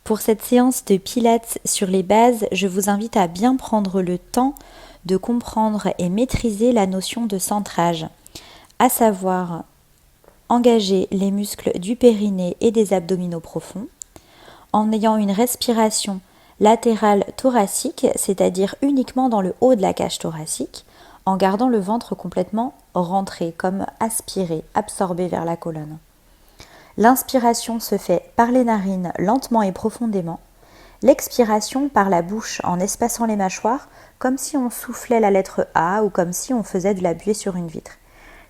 Pour cette séance de Pilates sur les bases, je vous invite à bien prendre le temps de comprendre et maîtriser la notion de centrage, à savoir engager les muscles du périnée et des abdominaux profonds, en ayant une respiration latérale thoracique, c'est-à-dire uniquement dans le haut de la cage thoracique, en gardant le ventre complètement rentré, comme aspiré, absorbé vers la colonne. L'inspiration se fait par les narines lentement et profondément, l'expiration par la bouche en espaçant les mâchoires comme si on soufflait la lettre A ou comme si on faisait de la buée sur une vitre.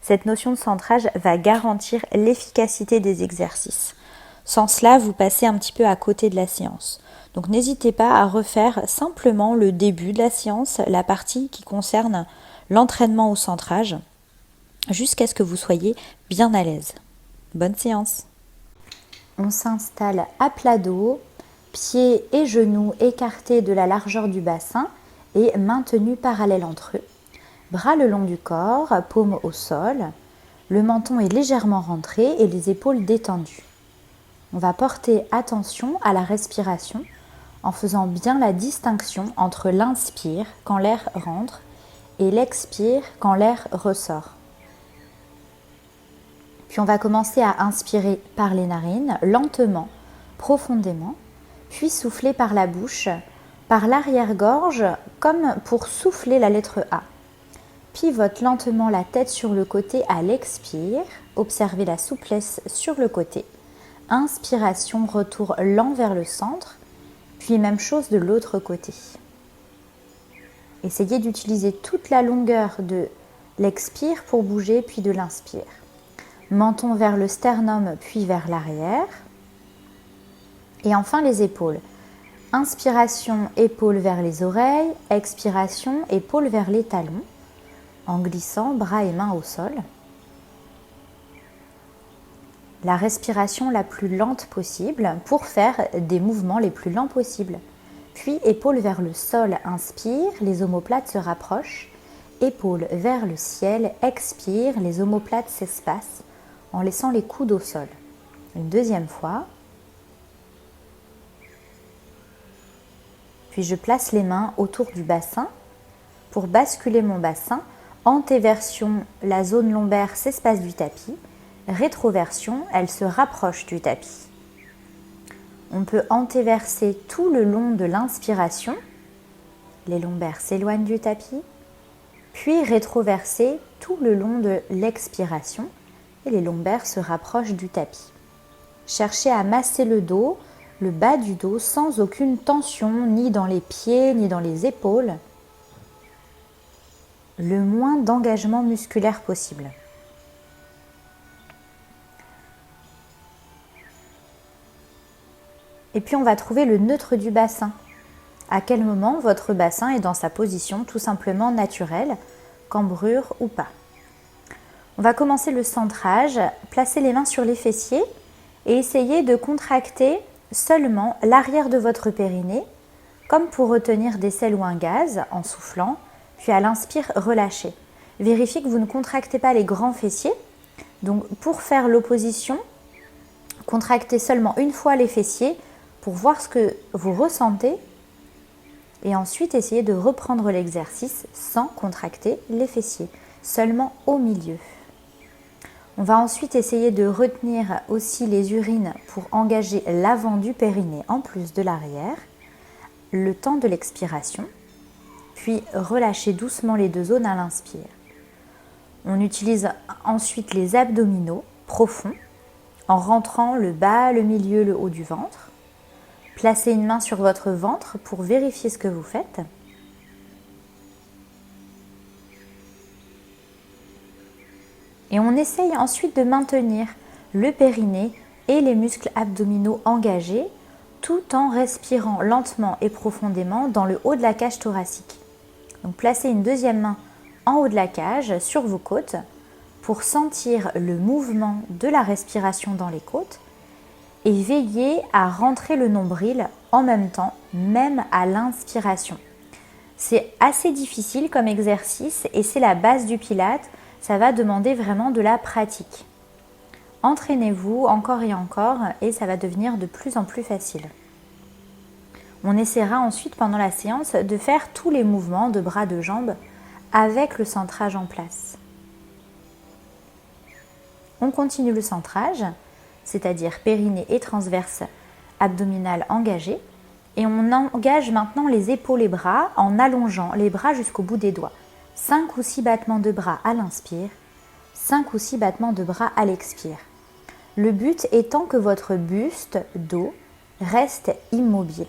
Cette notion de centrage va garantir l'efficacité des exercices. Sans cela, vous passez un petit peu à côté de la séance. Donc n'hésitez pas à refaire simplement le début de la séance, la partie qui concerne l'entraînement au centrage, jusqu'à ce que vous soyez bien à l'aise. Bonne séance! On s'installe à plat dos, pieds et genoux écartés de la largeur du bassin et maintenus parallèles entre eux. Bras le long du corps, paume au sol. Le menton est légèrement rentré et les épaules détendues. On va porter attention à la respiration en faisant bien la distinction entre l'inspire quand l'air rentre et l'expire quand l'air ressort. Puis on va commencer à inspirer par les narines, lentement, profondément, puis souffler par la bouche, par l'arrière-gorge, comme pour souffler la lettre A. Pivote lentement la tête sur le côté à l'expire, observez la souplesse sur le côté. Inspiration, retour lent vers le centre, puis même chose de l'autre côté. Essayez d'utiliser toute la longueur de l'expire pour bouger, puis de l'inspire. Menton vers le sternum, puis vers l'arrière. Et enfin les épaules. Inspiration, épaules vers les oreilles. Expiration, épaules vers les talons. En glissant bras et mains au sol. La respiration la plus lente possible pour faire des mouvements les plus lents possibles. Puis épaules vers le sol, inspire, les omoplates se rapprochent. Épaules vers le ciel, expire, les omoplates s'espacent en laissant les coudes au sol. Une deuxième fois. Puis je place les mains autour du bassin pour basculer mon bassin. Antéversion, la zone lombaire s'espace du tapis. Rétroversion, elle se rapproche du tapis. On peut antéverser tout le long de l'inspiration. Les lombaires s'éloignent du tapis. Puis rétroverser tout le long de l'expiration. Et les lombaires se rapprochent du tapis. Cherchez à masser le dos, le bas du dos, sans aucune tension, ni dans les pieds, ni dans les épaules. Le moins d'engagement musculaire possible. Et puis on va trouver le neutre du bassin. À quel moment votre bassin est dans sa position tout simplement naturelle, cambrure ou pas. On va commencer le centrage, placer les mains sur les fessiers et essayer de contracter seulement l'arrière de votre périnée, comme pour retenir des sels ou un gaz en soufflant, puis à l'inspire, relâchez. Vérifiez que vous ne contractez pas les grands fessiers. Donc pour faire l'opposition, contractez seulement une fois les fessiers pour voir ce que vous ressentez et ensuite essayez de reprendre l'exercice sans contracter les fessiers, seulement au milieu. On va ensuite essayer de retenir aussi les urines pour engager l'avant du périnée en plus de l'arrière, le temps de l'expiration, puis relâcher doucement les deux zones à l'inspire. On utilise ensuite les abdominaux profonds en rentrant le bas, le milieu, le haut du ventre. Placez une main sur votre ventre pour vérifier ce que vous faites. Et on essaye ensuite de maintenir le périnée et les muscles abdominaux engagés tout en respirant lentement et profondément dans le haut de la cage thoracique. Donc placez une deuxième main en haut de la cage sur vos côtes pour sentir le mouvement de la respiration dans les côtes et veillez à rentrer le nombril en même temps, même à l'inspiration. C'est assez difficile comme exercice et c'est la base du Pilates. Ça va demander vraiment de la pratique. Entraînez-vous encore et encore et ça va devenir de plus en plus facile. On essaiera ensuite pendant la séance de faire tous les mouvements de bras, de jambes avec le centrage en place. On continue le centrage, c'est-à-dire périnée et transverse abdominale engagée. Et on engage maintenant les épaules et bras en allongeant les bras jusqu'au bout des doigts. 5 ou 6 battements de bras à l'inspire, 5 ou 6 battements de bras à l'expire. Le but étant que votre buste, dos, reste immobile.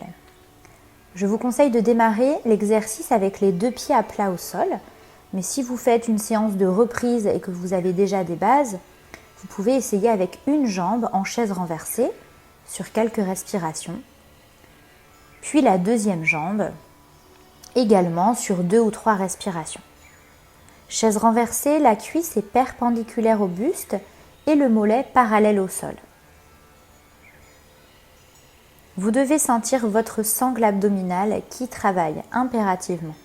Je vous conseille de démarrer l'exercice avec les 2 pieds à plat au sol. Mais si vous faites une séance de reprise et que vous avez déjà des bases, vous pouvez essayer avec une jambe en chaise renversée sur quelques respirations. Puis la deuxième jambe, également sur 2 ou 3 respirations. Chaise renversée, la cuisse est perpendiculaire au buste et le mollet parallèle au sol. Vous devez sentir votre sangle abdominale qui travaille impérativement.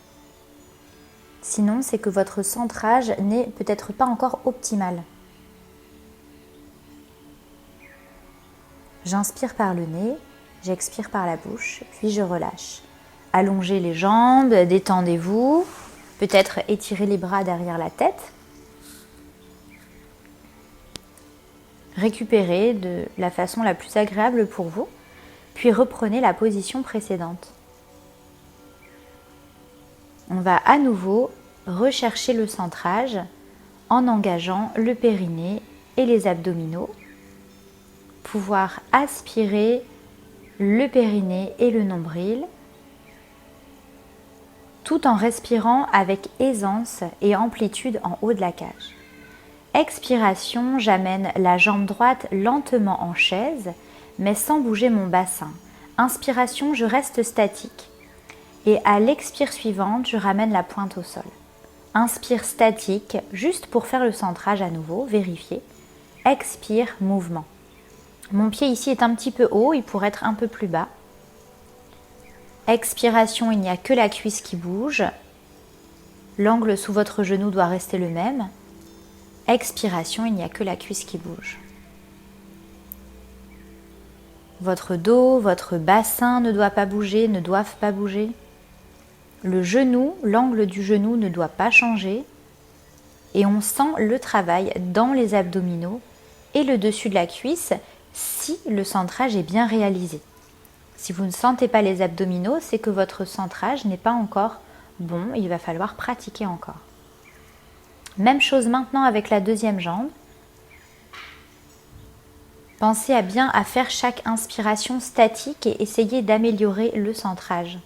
Sinon, c'est que votre centrage n'est peut-être pas encore optimal. J'inspire par le nez, j'expire par la bouche, puis je relâche. Allongez les jambes, détendez-vous, peut-être étirez les bras derrière la tête. Récupérez de la façon la plus agréable pour vous, puis reprenez la position précédente. On va à nouveau rechercher le centrage en engageant le périnée et les abdominaux. Pouvoir aspirer le périnée et le nombril tout en respirant avec aisance et amplitude en haut de la cage. Expiration, j'amène la jambe droite lentement en chaise, mais sans bouger mon bassin. Inspiration, je reste statique. Et à l'expire suivante, je ramène la pointe au sol. Inspire statique, juste pour faire le centrage à nouveau, vérifier. Expire, mouvement. Mon pied ici est un petit peu haut, il pourrait être un peu plus bas. Expiration, il n'y a que la cuisse qui bouge. L'angle sous votre genou doit rester le même. Expiration, il n'y a que la cuisse qui bouge. Votre dos, votre bassin ne doit pas bouger, ne doivent pas bouger. Le genou, l'angle du genou ne doit pas changer. Et on sent le travail dans les abdominaux et le dessus de la cuisse si le centrage est bien réalisé. Si vous ne sentez pas les abdominaux, c'est que votre centrage n'est pas encore bon, il va falloir pratiquer encore. Même chose maintenant avec la deuxième jambe. Pensez à faire chaque inspiration statique et essayez d'améliorer le centrage.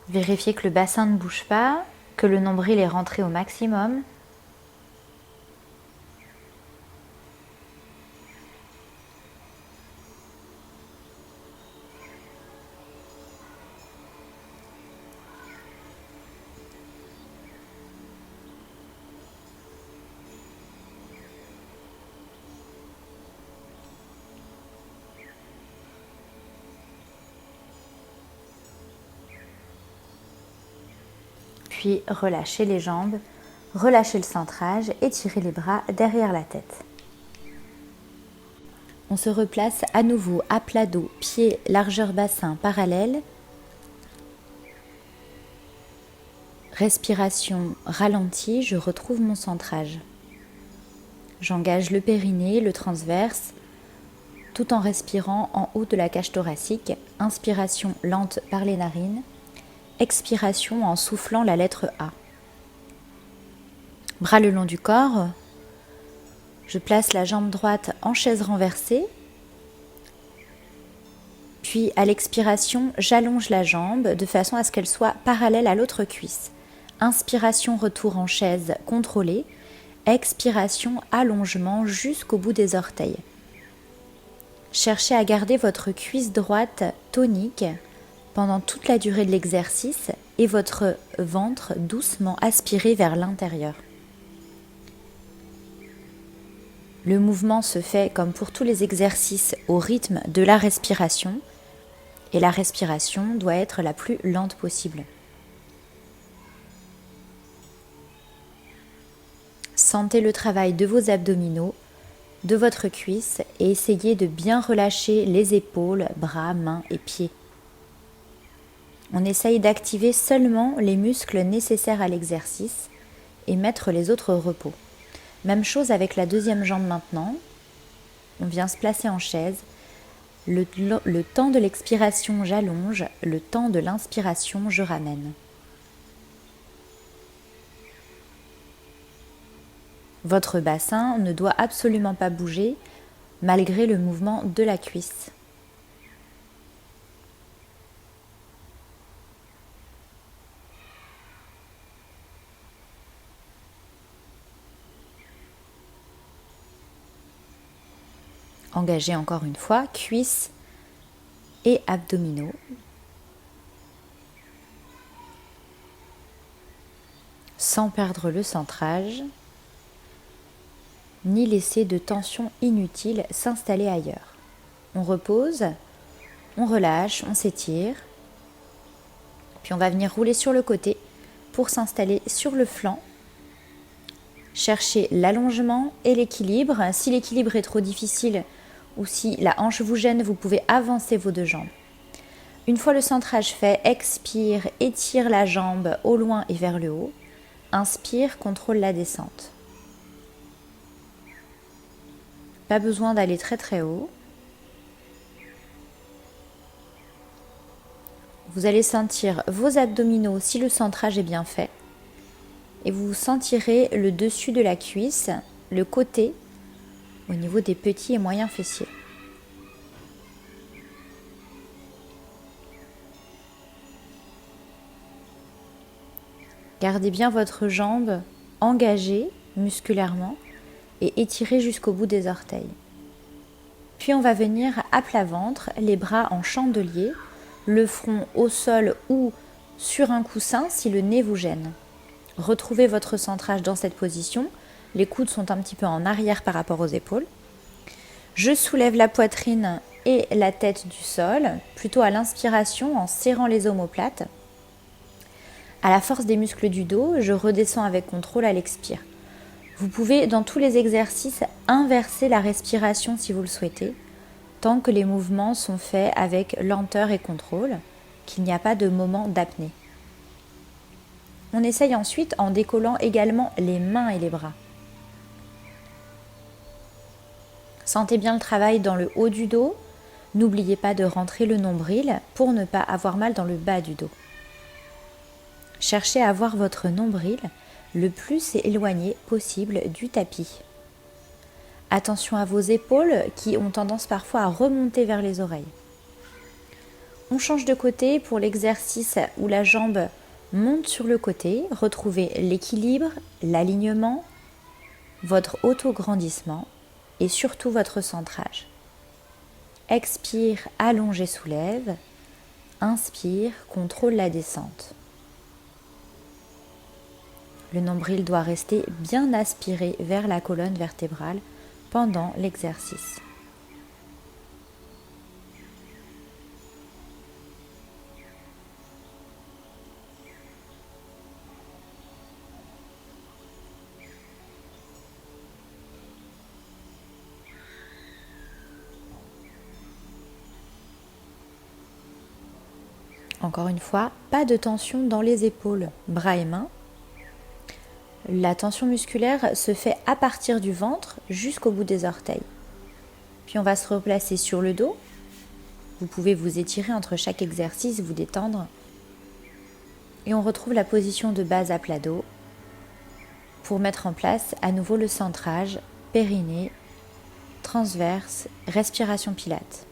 Vérifiez que le bassin ne bouge pas, que le nombril est rentré au maximum. Puis relâchez les jambes, relâchez le centrage, étirez les bras derrière la tête. On se replace à nouveau à plat dos, pieds, largeur bassin parallèle. Respiration ralentie, je retrouve mon centrage. J'engage le périnée, le transverse, tout en respirant en haut de la cage thoracique. Inspiration lente par les narines. Expiration en soufflant la lettre A. Bras le long du corps. Je place la jambe droite en chaise renversée. Puis à l'expiration, j'allonge la jambe de façon à ce qu'elle soit parallèle à l'autre cuisse. Inspiration, retour en chaise contrôlée. Expiration, allongement jusqu'au bout des orteils. Cherchez à garder votre cuisse droite tonique pendant toute la durée de l'exercice et votre ventre doucement aspiré vers l'intérieur. Le mouvement se fait, comme pour tous les exercices, au rythme de la respiration et la respiration doit être la plus lente possible. Sentez le travail de vos abdominaux de votre cuisse et essayez de bien relâcher les épaules, bras, mains et pieds. On essaye d'activer seulement les muscles nécessaires à l'exercice et mettre les autres au repos. Même chose avec la deuxième jambe maintenant. On vient se placer en chaise. Le temps de l'expiration, j'allonge. Le temps de l'inspiration, je ramène. Votre bassin ne doit absolument pas bouger malgré le mouvement de la cuisse. Engagez encore une fois cuisses et abdominaux. Sans perdre le centrage, ni laisser de tension inutile s'installer ailleurs. On repose, on relâche, on s'étire. Puis on va venir rouler sur le côté pour s'installer sur le flanc. Cherchez l'allongement et l'équilibre. Si l'équilibre est trop difficile ou si la hanche vous gêne, vous pouvez avancer vos deux jambes. Une fois le centrage fait, expire, étire la jambe au loin et vers le haut. Inspire, contrôle la descente. Pas besoin d'aller très très haut. Vous allez sentir vos abdominaux si le centrage est bien fait. Et vous sentirez le dessus de la cuisse, le côté, au niveau des petits et moyens fessiers. Gardez bien votre jambe engagée musculairement et étirée jusqu'au bout des orteils. Puis on va venir à plat ventre, les bras en chandelier, le front au sol ou sur un coussin si le nez vous gêne. Retrouvez votre centrage dans cette position. Les coudes sont un petit peu en arrière par rapport aux épaules. Je soulève la poitrine et la tête du sol, plutôt à l'inspiration en serrant les omoplates. À la force des muscles du dos, je redescends avec contrôle à l'expire. Vous pouvez, dans tous les exercices, inverser la respiration si vous le souhaitez, tant que les mouvements sont faits avec lenteur et contrôle, qu'il n'y a pas de moment d'apnée. On essaye ensuite en décollant également les mains et les bras. Sentez bien le travail dans le haut du dos. N'oubliez pas de rentrer le nombril pour ne pas avoir mal dans le bas du dos. Cherchez à avoir votre nombril le plus éloigné possible du tapis. Attention à vos épaules qui ont tendance parfois à remonter vers les oreilles. On change de côté pour l'exercice où la jambe monte sur le côté. Retrouvez l'équilibre, l'alignement, votre auto-grandissement et surtout votre centrage. Expire, allonge et soulève. Inspire, contrôle la descente. Le nombril doit rester bien aspiré vers la colonne vertébrale pendant l'exercice. Encore une fois, pas de tension dans les épaules, bras et mains. La tension musculaire se fait à partir du ventre jusqu'au bout des orteils. Puis on va se replacer sur le dos. Vous pouvez vous étirer entre chaque exercice, vous détendre. Et on retrouve la position de base à plat dos pour mettre en place à nouveau le centrage, périnée, transverse, respiration pilate.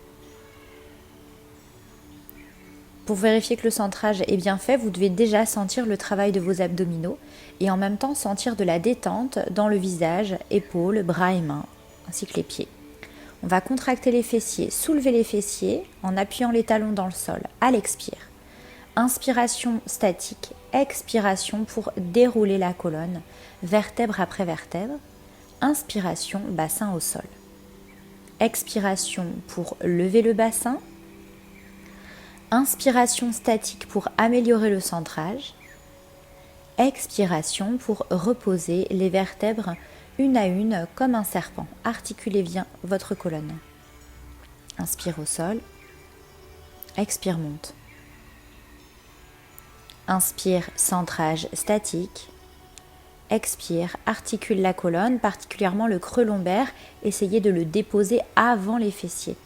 Pour vérifier que le centrage est bien fait, vous devez déjà sentir le travail de vos abdominaux et en même temps sentir de la détente dans le visage, épaules, bras et mains, ainsi que les pieds. On va contracter les fessiers, soulever les fessiers en appuyant les talons dans le sol à l'expire. Inspiration statique, expiration pour dérouler la colonne, vertèbre après vertèbre. Inspiration, bassin au sol. Expiration pour lever le bassin. Inspiration statique pour améliorer le centrage. Expiration pour reposer les vertèbres une à une comme un serpent. Articulez bien votre colonne. Inspire au sol. Expire, monte. Inspire, centrage statique. Expire, articule la colonne, particulièrement le creux lombaire. Essayez de le déposer avant les fessiers.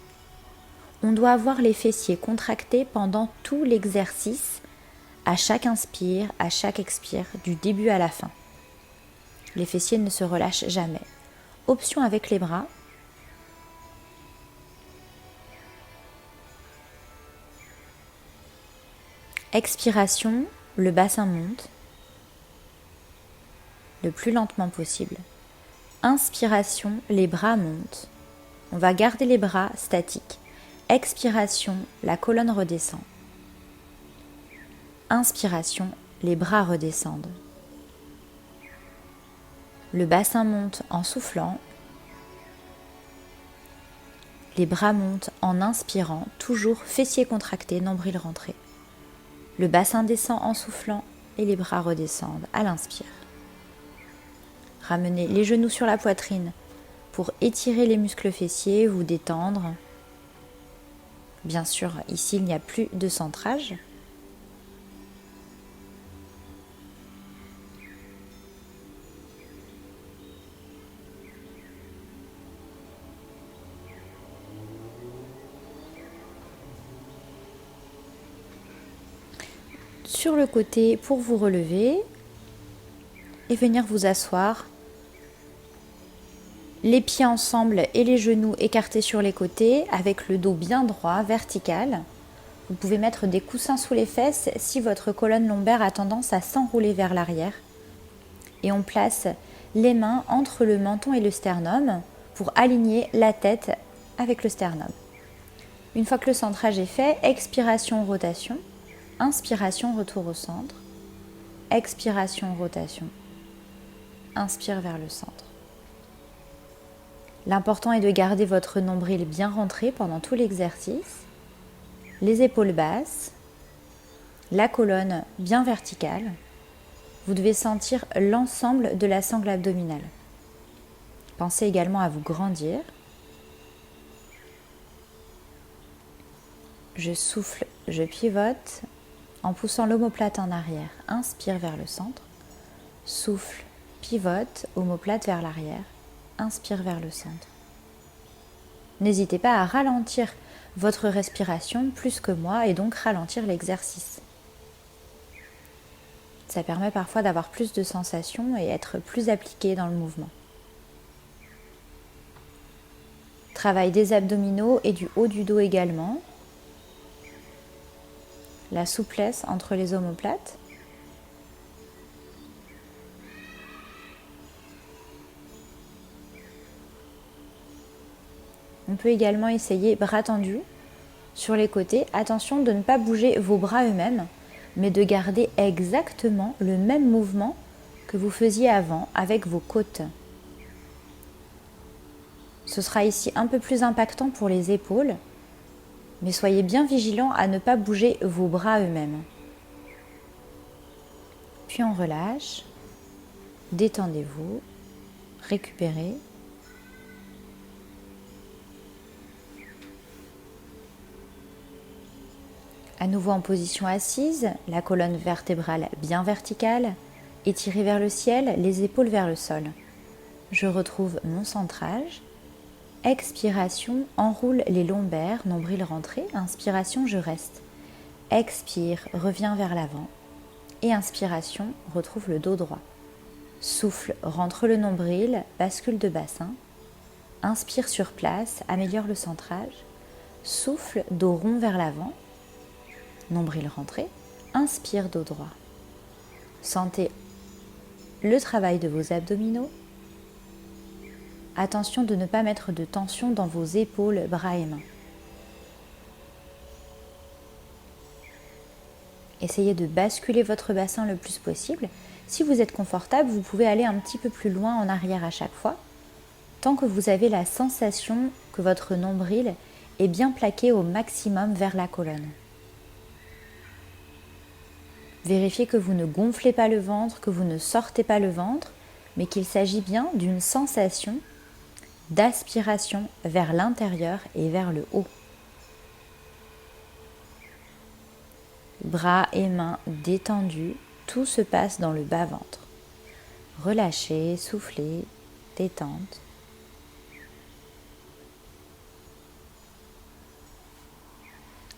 On doit avoir les fessiers contractés pendant tout l'exercice, à chaque inspire, à chaque expire, du début à la fin. Les fessiers ne se relâchent jamais. Option avec les bras. Expiration, le bassin monte le plus lentement possible. Inspiration, les bras montent. On va garder les bras statiques. Expiration, la colonne redescend. Inspiration, les bras redescendent. Le bassin monte en soufflant. Les bras montent en inspirant, toujours fessiers contractés, nombril rentré. Le bassin descend en soufflant et les bras redescendent à l'inspire. Ramenez les genoux sur la poitrine pour étirer les muscles fessiers, vous détendre. Bien sûr, ici, il n'y a plus de centrage. Sur le côté pour vous relever et venir vous asseoir. Les pieds ensemble et les genoux écartés sur les côtés avec le dos bien droit, vertical. Vous pouvez mettre des coussins sous les fesses si votre colonne lombaire a tendance à s'enrouler vers l'arrière. Et on place les mains entre le menton et le sternum pour aligner la tête avec le sternum. Une fois que le centrage est fait, expiration, rotation. Inspiration, retour au centre. Expiration, rotation. Inspire vers le centre. L'important est de garder votre nombril bien rentré pendant tout l'exercice, les épaules basses, la colonne bien verticale. Vous devez sentir l'ensemble de la sangle abdominale. Pensez également à vous grandir. Je souffle, je pivote en poussant l'omoplate en arrière. Inspire vers le centre. Souffle, pivote, omoplate vers l'arrière. Inspire vers le centre. N'hésitez pas à ralentir votre respiration plus que moi et donc ralentir l'exercice. Ça permet parfois d'avoir plus de sensations et être plus appliqué dans le mouvement. Travail des abdominaux et du haut du dos également. La souplesse entre les omoplates. On peut également essayer bras tendus sur les côtés. Attention de ne pas bouger vos bras eux-mêmes, mais de garder exactement le même mouvement que vous faisiez avant avec vos côtes. Ce sera ici un peu plus impactant pour les épaules, mais soyez bien vigilants à ne pas bouger vos bras eux-mêmes. Puis on relâche, détendez-vous, récupérez. À nouveau en position assise, la colonne vertébrale bien verticale, étirée vers le ciel, les épaules vers le sol. Je retrouve mon centrage. Expiration, enroule les lombaires, nombril rentré. Inspiration, je reste. Expire, reviens vers l'avant. Et inspiration, retrouve le dos droit. Souffle, rentre le nombril, bascule de bassin. Inspire sur place, améliore le centrage. Souffle, dos rond vers l'avant. Nombril rentré, inspire dos droit. Sentez le travail de vos abdominaux. Attention de ne pas mettre de tension dans vos épaules, bras et mains. Essayez de basculer votre bassin le plus possible. Si vous êtes confortable, vous pouvez aller un petit peu plus loin en arrière à chaque fois, tant que vous avez la sensation que votre nombril est bien plaqué au maximum vers la colonne. Vérifiez que vous ne gonflez pas le ventre, que vous ne sortez pas le ventre, mais qu'il s'agit bien d'une sensation d'aspiration vers l'intérieur et vers le haut. Bras et mains détendus, tout se passe dans le bas-ventre. Relâchez, soufflez, détente.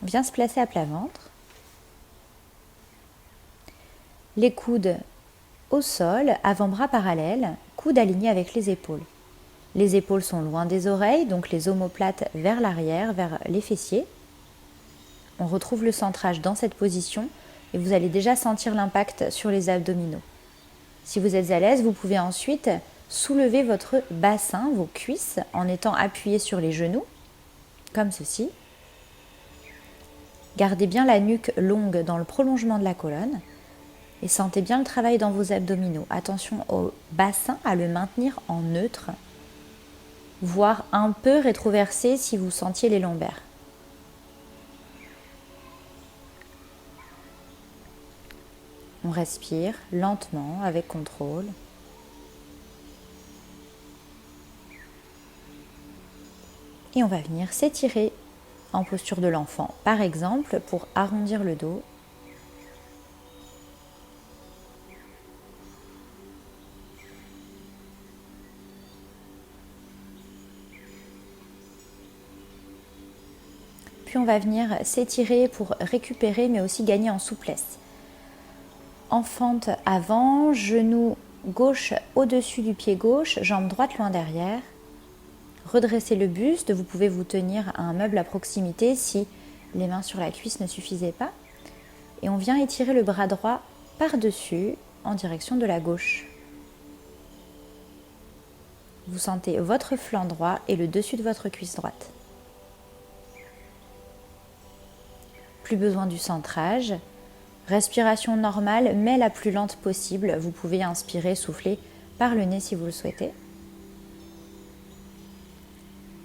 On vient se placer à plat ventre. Les coudes au sol, avant-bras parallèles, coudes alignés avec les épaules. Les épaules sont loin des oreilles, donc les omoplates vers l'arrière, vers les fessiers. On retrouve le centrage dans cette position et vous allez déjà sentir l'impact sur les abdominaux. Si vous êtes à l'aise, vous pouvez ensuite soulever votre bassin, vos cuisses, en étant appuyé sur les genoux, comme ceci. Gardez bien la nuque longue dans le prolongement de la colonne et sentez bien le travail dans vos abdominaux. Attention au bassin, à le maintenir en neutre, voire un peu rétroversé si vous sentiez les lombaires. On respire lentement, avec contrôle. Et on va venir s'étirer en posture de l'enfant, par exemple, pour arrondir le dos. Puis on va venir s'étirer pour récupérer, mais aussi gagner en souplesse. En fente avant, genou gauche au-dessus du pied gauche, jambe droite loin derrière. Redressez le buste, vous pouvez vous tenir à un meuble à proximité si les mains sur la cuisse ne suffisaient pas. Et on vient étirer le bras droit par-dessus en direction de la gauche. Vous sentez votre flanc droit et le dessus de votre cuisse droite. Plus besoin du centrage. Respiration normale, mais la plus lente possible. Vous pouvez inspirer, souffler par le nez si vous le souhaitez.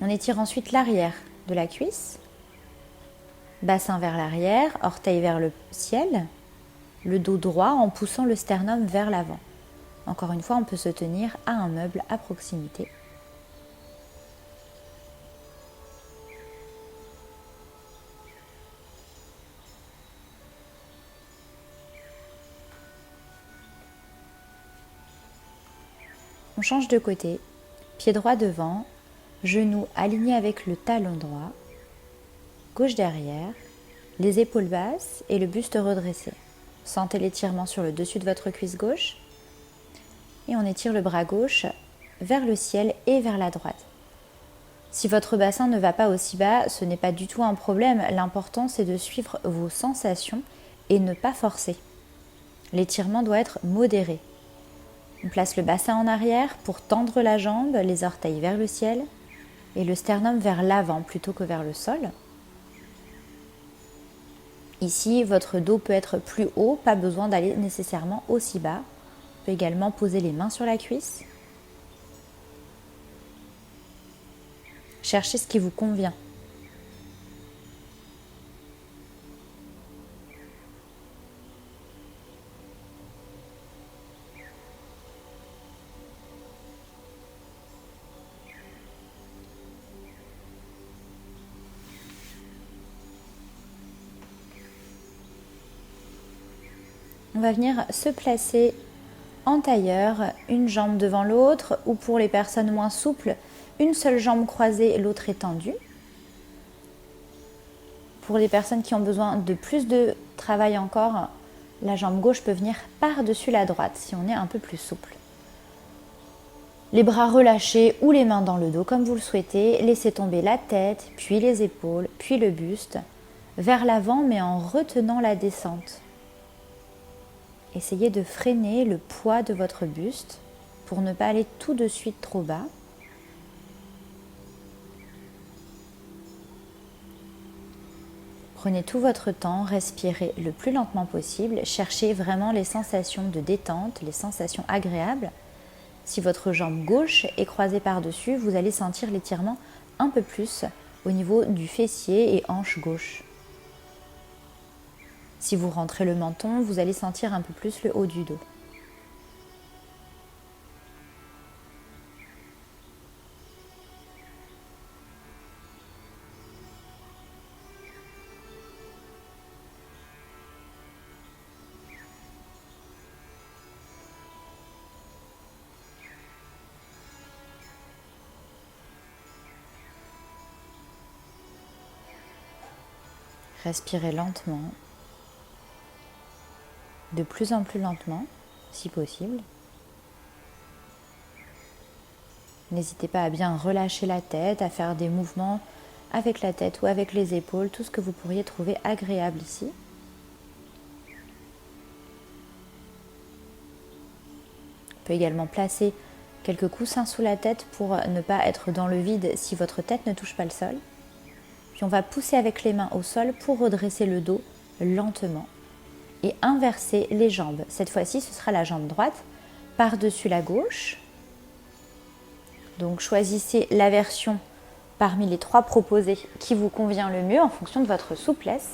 On étire ensuite l'arrière de la cuisse. Bassin vers l'arrière, orteil vers le ciel. Le dos droit en poussant le sternum vers l'avant. Encore une fois, on peut se tenir à un meuble à proximité. On change de côté, pied droit devant, genou aligné avec le talon droit, gauche derrière, les épaules basses et le buste redressé. Sentez l'étirement sur le dessus de votre cuisse gauche et on étire le bras gauche vers le ciel et vers la droite. Si votre bassin ne va pas aussi bas, ce n'est pas du tout un problème. L'important, c'est de suivre vos sensations et ne pas forcer. L'étirement doit être modéré. On place le bassin en arrière pour tendre la jambe, les orteils vers le ciel et le sternum vers l'avant plutôt que vers le sol. Ici, votre dos peut être plus haut, pas besoin d'aller nécessairement aussi bas. On peut également poser les mains sur la cuisse. Cherchez ce qui vous convient. On va venir se placer en tailleur, une jambe devant l'autre, ou pour les personnes moins souples, une seule jambe croisée, l'autre étendue. Pour les personnes qui ont besoin de plus de travail encore, la jambe gauche peut venir par-dessus la droite si on est un peu plus souple. Les bras relâchés ou les mains dans le dos comme vous le souhaitez. Laissez tomber la tête, puis les épaules, puis le buste, vers l'avant mais en retenant la descente. Essayez de freiner le poids de votre buste pour ne pas aller tout de suite trop bas. Prenez tout votre temps, respirez le plus lentement possible, cherchez vraiment les sensations de détente, les sensations agréables. Si votre jambe gauche est croisée par-dessus, vous allez sentir l'étirement un peu plus au niveau du fessier et hanche gauche. Si vous rentrez le menton, vous allez sentir un peu plus le haut du dos. Respirez lentement, de plus en plus lentement, si possible. N'hésitez pas à bien relâcher la tête, à faire des mouvements avec la tête ou avec les épaules, tout ce que vous pourriez trouver agréable ici. On peut également placer quelques coussins sous la tête pour ne pas être dans le vide si votre tête ne touche pas le sol. Puis on va pousser avec les mains au sol pour redresser le dos lentement et inverser les jambes. Cette fois-ci, ce sera la jambe droite par-dessus la gauche. Donc choisissez la version parmi les 3 proposées qui vous convient le mieux en fonction de votre souplesse.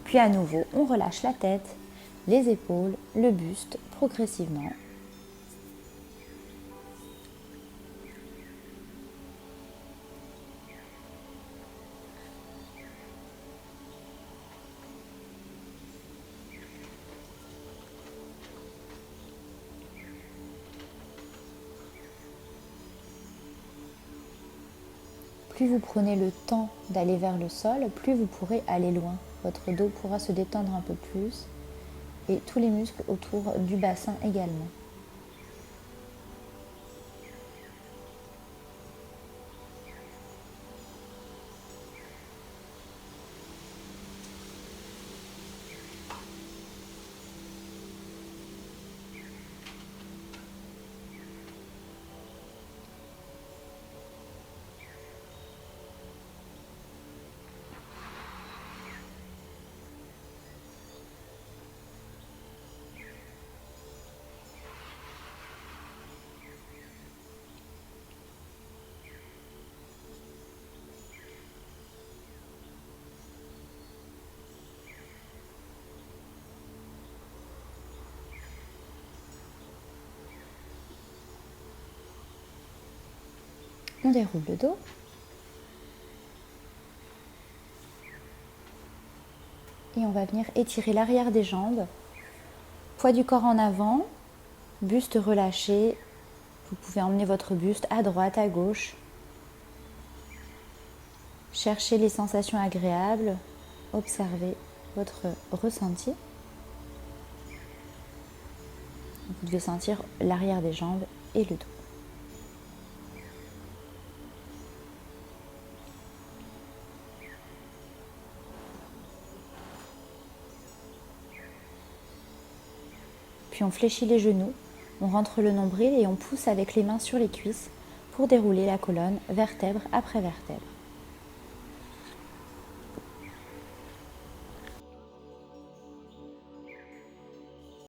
Puis à nouveau, on relâche la tête, les épaules, le buste progressivement. Plus vous prenez le temps d'aller vers le sol, plus vous pourrez aller loin. Votre dos pourra se détendre un peu plus et tous les muscles autour du bassin également. On déroule le dos. Et on va venir étirer l'arrière des jambes. Poids du corps en avant, buste relâché. Vous pouvez emmener votre buste à droite, à gauche. Cherchez les sensations agréables. Observez votre ressenti. Vous devez sentir l'arrière des jambes et le dos. Puis on fléchit les genoux, on rentre le nombril et on pousse avec les mains sur les cuisses pour dérouler la colonne vertèbre après vertèbre.